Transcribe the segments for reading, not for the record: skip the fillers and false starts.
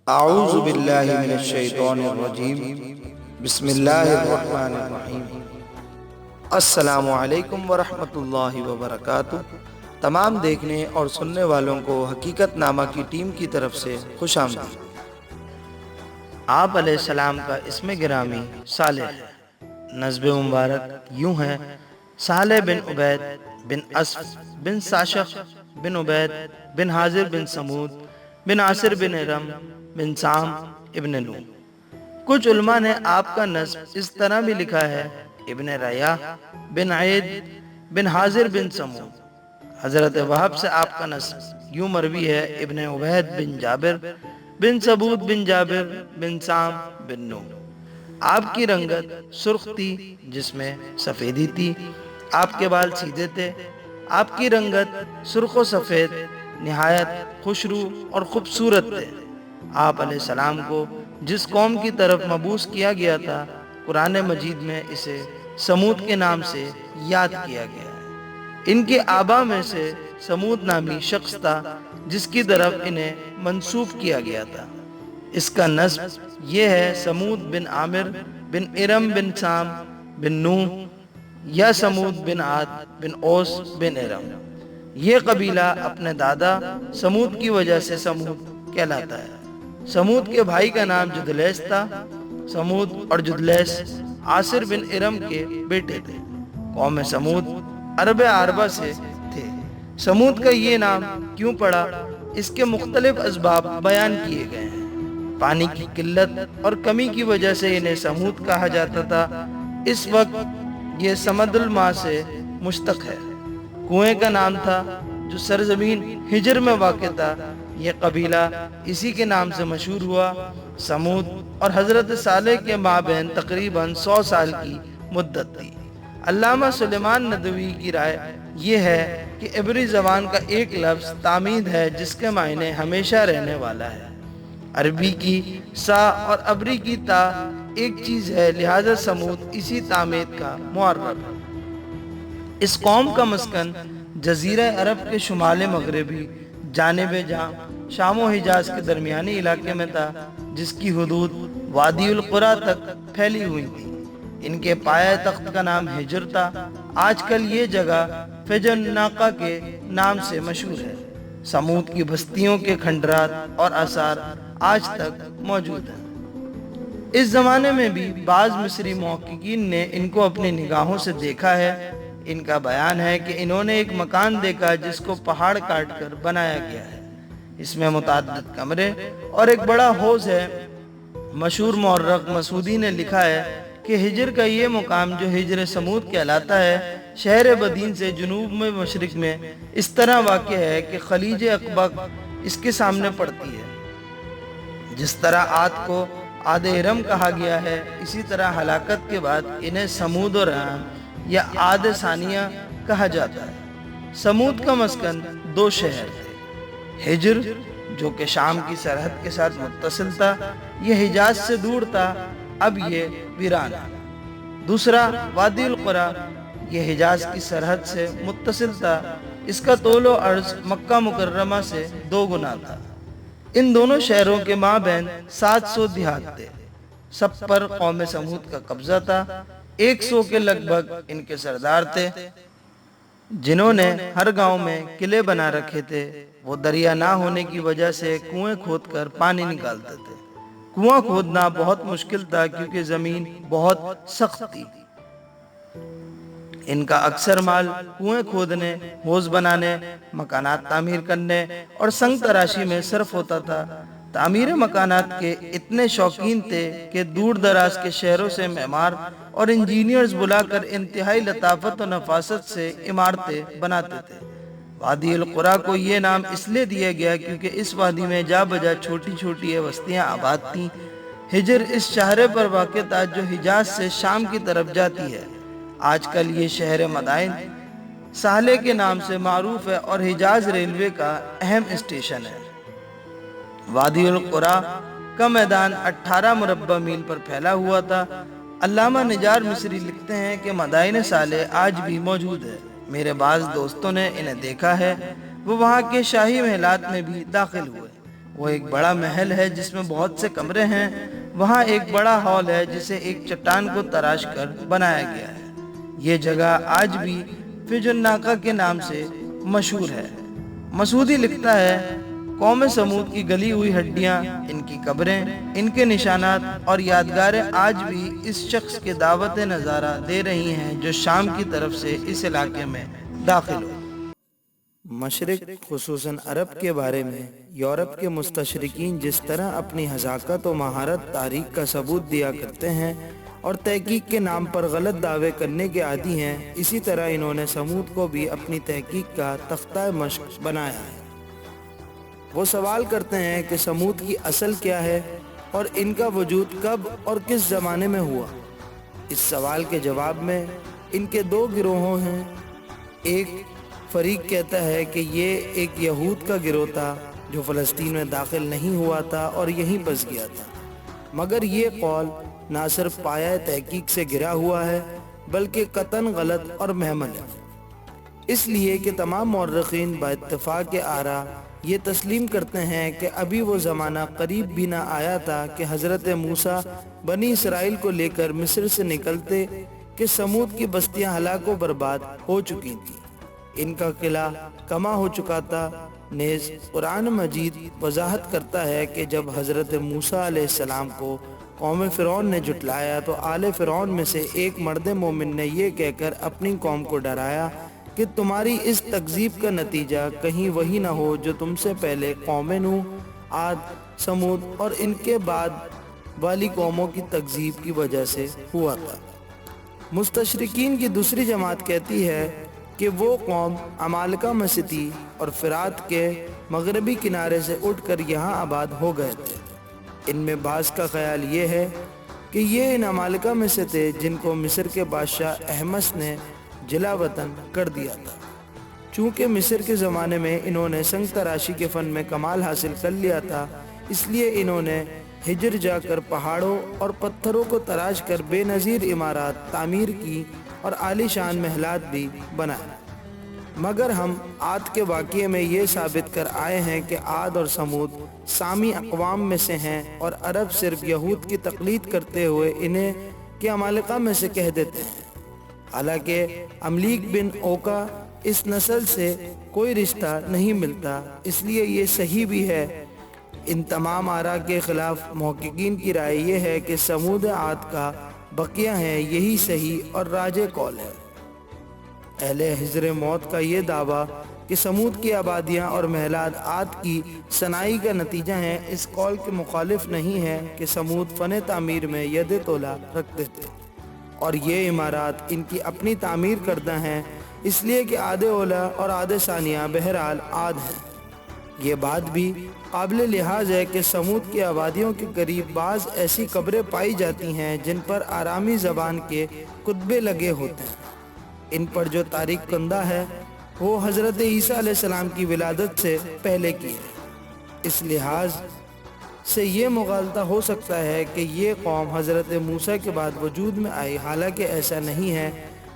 اعوذ باللہ من الشیطان الرجیم بسم اللہ الرحمن الرحیم۔ السلام علیکم ورحمۃ اللہ وبرکاتہ۔ تمام دیکھنے اور سننے والوں کو حقیقت نامہ کی ٹیم کی طرف سے خوش آمدید۔ آپ علیہ السلام کا اسم گرامی صالح ہے۔ نسب مبارک یوں ہے: صالح بن عبید بن اسف بن ساشخ بن عبید بن حاضر بن سمود بن عاصر بن ارم بن سام ابن نو۔ کچھ علماء نے آپ کا نسب اس طرح بھی لکھا ہے: ابن ریاح بن عید بن حاضر بن سمود۔ حضرت وہب سے آپ کا نسب یوں مروی ہے: ابن عبید بن جابر بن سبود بن جابر بن سام بن نو۔ آپ کی رنگت سرخ تھی جس میں سفیدی تھی۔ آپ کے بال سیدھے تھے۔ آپ کی رنگت سرخ و سفید نہایت خوشرو اور خوبصورت تھے۔ آپ علیہ السلام کو جس قوم کی طرف مبعوث کیا گیا تھا، قرآن مجید میں اسے سمود کے نام سے یاد کیا گیا ہے۔ ان کے آبا میں سے سمود نامی شخص تھا جس کی طرف انہیں منسوب کیا گیا تھا۔ اس کا نسب یہ ہے: سمود بن عامر بن ارم بن سام بن نوح، یا سمود بن عاد بن اوس بن ارم۔ یہ قبیلہ اپنے دادا سمود کی وجہ سے سمود کہلاتا ہے۔ سمود کے بھائی کا نام جدلیس تھا۔ سمود اور جدلیس عاصر بن ارم کے بیٹے تھے۔ قوم سمود عرب عربہ سے تھے۔ سمود کا یہ نام کیوں پڑا، اس کے مختلف اسباب بیان کیے گئے ہیں۔ پانی کی قلت اور کمی کی وجہ سے انہیں سمود کہا جاتا تھا۔ اس وقت یہ سمد الماء سے مشتق ہے۔ کنویں کا نام تھا جو سرزمین ہجر میں واقع تھا۔ یہ قبیلہ اسی کے نام سے مشہور ہوا۔ سمود اور حضرت صالح کے مابین تقریباً 100 سال کی مدت تھی۔ علامہ سلیمان ندوی کی رائے یہ ہے کہ عبری زبان کا ایک لفظ تامید ہے جس کے معنی ہمیشہ رہنے والا ہے۔ عربی کی سا اور عبری کی تا ایک چیز ہے، لہذا سمود اسی تامید کا معرب ہے۔ اس قوم کا مسکن جزیرہ عرب کے شمال مغربی جانب جہاں شام و حجاز کے درمیانی علاقے میں تھا، جس کی حدود وادی القریٰ تک پھیلی ہوئی تھی۔ ان کے پایہ تخت کا نام ہجر تھا۔ آج کل یہ جگہ فجر ناقہ کے نام سے مشہور ہے۔ سمود کی بستیوں کے کھنڈرات اور آثار آج تک موجود ہیں۔ اس زمانے میں بھی بعض مصری محققین نے ان کو اپنی نگاہوں سے دیکھا ہے۔ ان کا بیان ہے کہ انہوں نے ایک مکان دیکھا جس کو پہاڑ کاٹ کر بنایا گیا ہے۔ اس میں متعدد کمرے اور ایک بڑا حوض ہے۔ مشہور مورخ مسعودی نے لکھا ہے کہ ہجر کا یہ مقام جو ہجر سمود کہلاتا ہے، شہر بدین سے جنوب میں مشرق میں اس طرح واقع ہے کہ خلیج اقبق اس کے سامنے پڑتی ہے۔ جس طرح عاد کو عاد ارم کہا گیا ہے، اسی طرح ہلاکت کے بعد انہیں سمود و رعام یا عاد ثانیہ کہا جاتا ہے۔ سمود کا مسکن 2 شہر تھے: ہجر جو کہ شام کی سرحد کے ساتھ متصل تھا، یہ حجاز سے دور تھا، اب یہ ویران ہے۔ دوسرا وادی القریٰ، یہ حجاز کی سرحد سے متصل تھا، اس کا طول و عرض مکہ مکرمہ سے 2 گنا تھا۔ ان دونوں شہروں کے مابین 700 دیہات تھے۔ سب پر قوم سمود کا قبضہ تھا۔ 100 کے لگ بھگ ان کے سردار تھے جنہوں نے ہر گاؤں میں قلعے بنا رکھے تھے۔ وہ دریا نہ ہونے کی وجہ سے کنویں کھود کر پانی نکالتے تھے۔ کنواں کھودنا بہت مشکل تھا کیونکہ زمین بہت سخت تھی۔ ان کا اکثر مال کنویں کھودنے، حوض بنانے، مکانات تعمیر کرنے اور سنگ تراشی میں صرف ہوتا تھا۔ تعمیر مکانات کے اتنے شوقین تھے کہ دور دراز کے شہروں سے معمار اور انجینئرز بلا کر انتہائی لطافت و نفاست سے عمارتیں بناتے تھے۔ وادی القریٰ کو یہ نام اس لیے دیا گیا کیونکہ اس وادی میں جا بجا چھوٹی چھوٹی بستیاں آباد تھیں۔ ہجر اس شہر پر واقع تھا جو حجاز سے شام کی طرف جاتی ہے۔ آج کل یہ شہر مدائن صالح کے نام سے معروف ہے اور حجاز ریلوے کا اہم اسٹیشن ہے۔ وادی القریٰ کا میدان 18 مربع میل پر پھیلا ہوا تھا۔ علامہ نجار مصری لکھتے ہیں کہ مدائن صالح آج بھی موجود ہے۔ میرے بعض دوستوں نے انہیں دیکھا ہے، وہ وہاں کے شاہی محلات میں بھی داخل ہوئے۔ وہ ایک بڑا محل ہے جس میں بہت سے کمرے ہیں۔ وہاں ایک بڑا ہال ہے جسے ایک چٹان کو تراش کر بنایا گیا ہے۔ یہ جگہ آج بھی فجر ناکہ کے نام سے مشہور ہے۔ مسعودی لکھتا ہے، قوم سمود کی گلی ہوئی ہڈیاں، ان کی قبریں، ان کے نشانات اور یادگاریں آج بھی اس شخص کے دعوت نظارہ دے رہی ہیں جو شام کی طرف سے اس علاقے میں داخل ہو۔ مشرق خصوصاً عرب کے بارے میں یورپ کے مستشرقین جس طرح اپنی حذاقت و مہارت تاریخ کا ثبوت دیا کرتے ہیں اور تحقیق کے نام پر غلط دعوے کرنے کے عادی ہیں، اسی طرح انہوں نے سمود کو بھی اپنی تحقیق کا تختہ مشق بنایا ہے۔ وہ سوال کرتے ہیں کہ سمود کی اصل کیا ہے اور ان کا وجود کب اور کس زمانے میں ہوا۔ اس سوال کے جواب میں ان کے دو گروہوں ہیں۔ ایک فریق کہتا ہے کہ یہ ایک یہود کا گروہ تھا جو فلسطین میں داخل نہیں ہوا تھا اور یہیں بس گیا تھا، مگر یہ قول نہ صرف پایہ تحقیق سے گرا ہوا ہے بلکہ قطعاً غلط اور مہمل ہے، اس لیے کہ تمام مورخین با اتفاق آراء یہ تسلیم کرتے ہیں کہ ابھی وہ زمانہ قریب بھی نہ آیا تھا کہ حضرت موسیٰ بنی اسرائیل کو لے کر مصر سے نکلتے کہ سمود کی بستیاں ہلاک و برباد ہو چکی تھیں، ان کا قلعہ کما ہو چکا تھا۔ نیز قرآن مجید وضاحت کرتا ہے کہ جب حضرت موسیٰ علیہ السلام کو قوم فرعون نے جھٹلایا تو آل فرعون میں سے ایک مرد مومن نے یہ کہہ کر اپنی قوم کو ڈرایا کہ تمہاری اس تکذیب کا نتیجہ کہیں وہی نہ ہو جو تم سے پہلے قوم نوح، عاد، سمود اور ان کے بعد والی قوموں کی تکذیب کی وجہ سے ہوا تھا۔ مستشرقین کی دوسری جماعت کہتی ہے کہ وہ قوم عمالقہ میں سے تھی اور فرات کے مغربی کنارے سے اٹھ کر یہاں آباد ہو گئے تھے۔ ان میں بعض کا خیال یہ ہے کہ یہ ان عمالقہ میں سے تھے جن کو مصر کے بادشاہ احمس نے جلا وطن کر دیا تھا۔ چونکہ مصر کے زمانے میں انہوں نے سنگ تراشی کے فن میں کمال حاصل کر لیا تھا، اس لیے انہوں نے ہجر جا کر پہاڑوں اور پتھروں کو تراش کر بے نظیر عمارات تعمیر کی اور عالی شان محلات بھی بنائے۔ مگر ہم عاد کے واقعے میں یہ ثابت کر آئے ہیں کہ عاد اور سمود سامی اقوام میں سے ہیں اور عرب صرف یہود کی تقلید کرتے ہوئے انہیں کہ عمالقہ میں سے کہہ دیتے ہیں، حالانکہ عملیق بن اوکا اس نسل سے کوئی رشتہ نہیں ملتا۔ اس لیے یہ صحیح بھی ہے۔ ان تمام آراء کے خلاف محققین کی رائے یہ ہے کہ سمود عاد کا بقیہ ہیں، یہی صحیح اور راجح قول ہے۔ اہل حجر موت کا یہ دعویٰ کہ سمود کی آبادیاں اور محلات عاد کی صناعی کا نتیجہ ہیں، اس قول کے مخالف نہیں ہے کہ سمود فن تعمیر میں ید طولا رکھتے تھے اور یہ عمارات ان کی اپنی تعمیر کردہ ہیں، اس لیے کہ عاد اولا اور عاد ثانیہ بہرحال عاد ہیں۔ یہ بات بھی قابل لحاظ ہے کہ سمود کی آبادیوں کے قریب بعض ایسی قبریں پائی جاتی ہیں جن پر آرامی زبان کے کتبے لگے ہوتے ہیں۔ ان پر جو تاریخ کندہ ہے وہ حضرت عیسیٰ علیہ السلام کی ولادت سے پہلے کی ہے۔ اس لحاظ سے یہ مغالطہ ہو سکتا ہے کہ یہ قوم حضرت موسیٰ کے بعد وجود میں آئی، حالانکہ ایسا نہیں ہے۔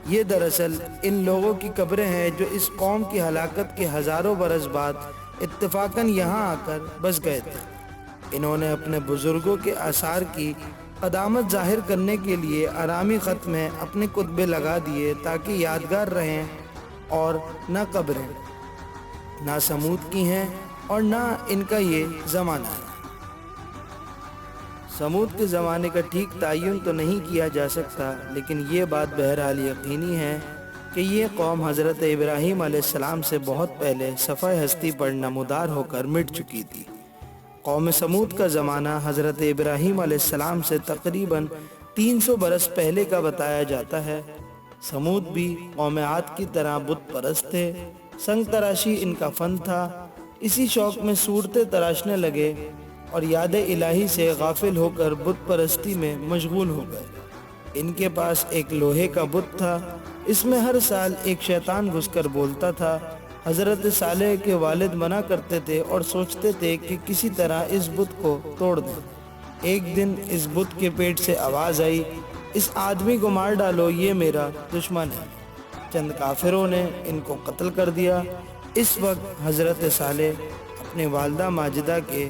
یہ دراصل ان لوگوں کی قبریں ہیں جو اس قوم کی ہلاکت کے ہزاروں برس بعد اتفاقاً یہاں آ کر بس گئے تھے۔ انہوں نے اپنے بزرگوں کے آثار کی قدامت ظاہر کرنے کے لیے آرامی خط میں اپنے کتبے لگا دیے تاکہ یادگار رہیں، اور نہ قبریں نہ سمود کی ہیں اور نہ ان کا یہ زمانہ ہے۔ سمود کے زمانے کا ٹھیک تعین تو نہیں کیا جا سکتا، لیکن یہ بات بہرحال یقینی ہے کہ یہ قوم حضرت ابراہیم علیہ السلام سے بہت پہلے صفحہ ہستی پر نمودار ہو کر مٹ چکی تھی۔ قوم سمود کا زمانہ حضرت ابراہیم علیہ السلام سے تقریباً 300 برس پہلے کا بتایا جاتا ہے۔ سمود بھی قوم عاد کی طرح بت پرست تھے، سنگ تراشی ان کا فن تھا۔ اسی شوق میں صورتیں تراشنے لگے اور یاد الہی سے غافل ہو کر بت پرستی میں مشغول ہو گئے۔ ان کے پاس ایک لوہے کا بت تھا، اس میں ہر سال ایک شیطان گھس کر بولتا تھا۔ حضرت صالح کے والد منع کرتے تھے اور سوچتے تھے کہ کسی طرح اس بت کو توڑ دیں۔ ایک دن اس بت کے پیٹ سے آواز آئی، اس آدمی کو مار ڈالو، یہ میرا دشمن ہے۔ چند کافروں نے ان کو قتل کر دیا۔ اس وقت حضرت صالح اپنے والدہ ماجدہ کے